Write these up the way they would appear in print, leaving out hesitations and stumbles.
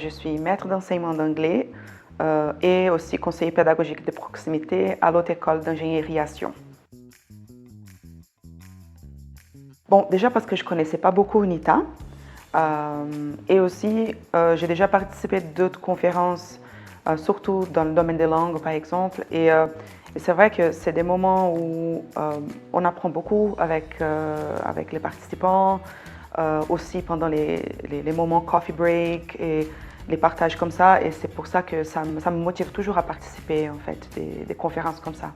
Je suis maître d'enseignement d'anglais et aussi conseiller pédagogique de proximité à l'Haute École d'Ingénierie à Sion. Bon, déjà parce que je ne connaissais pas beaucoup UNITA et aussi j'ai déjà participé d'autres conférences, surtout dans le domaine des langues par exemple. Et c'est vrai que c'est des moments où on apprend beaucoup avec les participants, aussi pendant les moments coffee break et les partages comme ça. Et c'est pour ça que ça me motive toujours à participer en fait des conférences comme ça.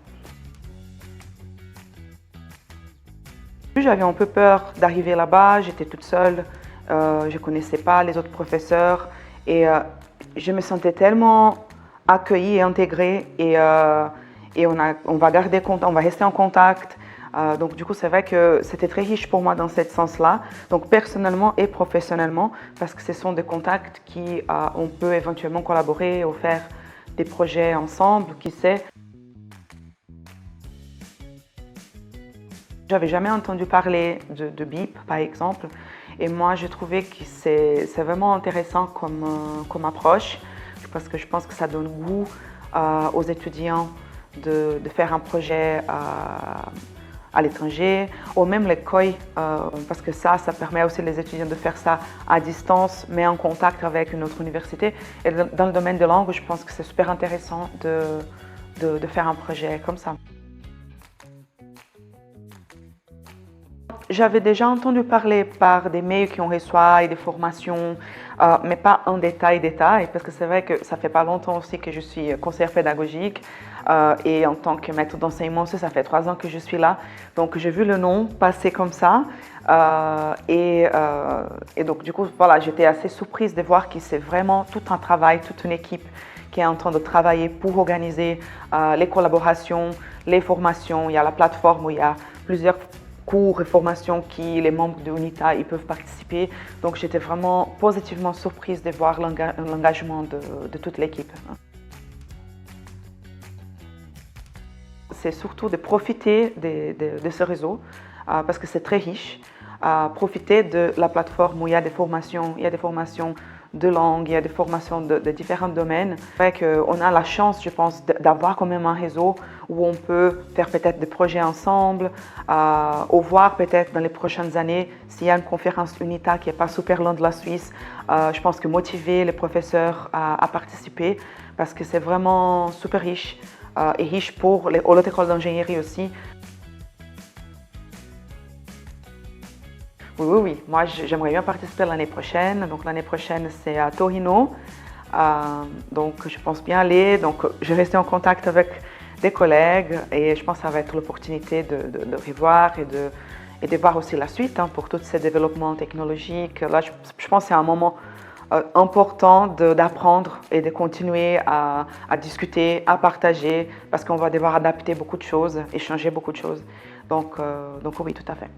J'avais un peu peur d'arriver là-bas, j'étais toute seule, je ne connaissais pas les autres professeurs et je me sentais tellement accueillie et intégrée et on va garder contact, on va rester en contact. Donc du coup, c'est vrai que c'était très riche pour moi dans ce sens-là, donc personnellement et professionnellement, parce que ce sont des contacts qui, on peut éventuellement collaborer ou faire des projets ensemble, qui sait. J'avais jamais entendu parler de BIP, par exemple, et moi, j'ai trouvé que c'est vraiment intéressant comme approche, parce que je pense que ça donne goût aux étudiants de faire un projet à l'étranger, ou même les COI, parce que ça permet aussi les étudiants de faire ça à distance, mais en contact avec une autre université. Et dans le domaine des langues, je pense que c'est super intéressant de faire un projet comme ça. J'avais déjà entendu parler par des mails qu'on reçoit et des formations, mais pas en détail, parce que c'est vrai que ça fait pas longtemps aussi que je suis conseillère pédagogique et en tant que maître d'enseignement aussi, ça fait 3 ans que je suis là. Donc j'ai vu le nom passer comme ça et donc du coup, voilà, j'étais assez surprise de voir que c'est vraiment tout un travail, toute une équipe qui est en train de travailler pour organiser les collaborations, les formations. Il y a la plateforme où il y a plusieurs cours et formations qui les membres de UNITA ils peuvent participer. Donc j'étais vraiment positivement surprise de voir l'engagement de toute l'équipe. C'est surtout de profiter de ce réseau parce que c'est très riche. Profiter de la plateforme où il y a des formations, de langue, il y a des formations de différents domaines. C'est vrai qu'on a la chance, je pense, d'avoir quand même un réseau où on peut faire peut-être des projets ensemble, ou voir peut-être dans les prochaines années s'il y a une conférence UNITA qui n'est pas super loin de la Suisse. Je pense que motiver les professeurs à participer parce que c'est vraiment super riche et riche pour l'autre école d'ingénierie aussi. Oui. Moi, j'aimerais bien participer l'année prochaine. Donc, l'année prochaine, c'est à Torino. Donc, je pense bien aller. Donc, je vais rester en contact avec des collègues et je pense que ça va être l'opportunité de revoir et de voir aussi la suite pour tous ces développements technologiques. Là, je pense que c'est un moment important d'apprendre et de continuer à discuter, à partager, parce qu'on va devoir adapter beaucoup de choses et changer beaucoup de choses. Donc oui, tout à fait.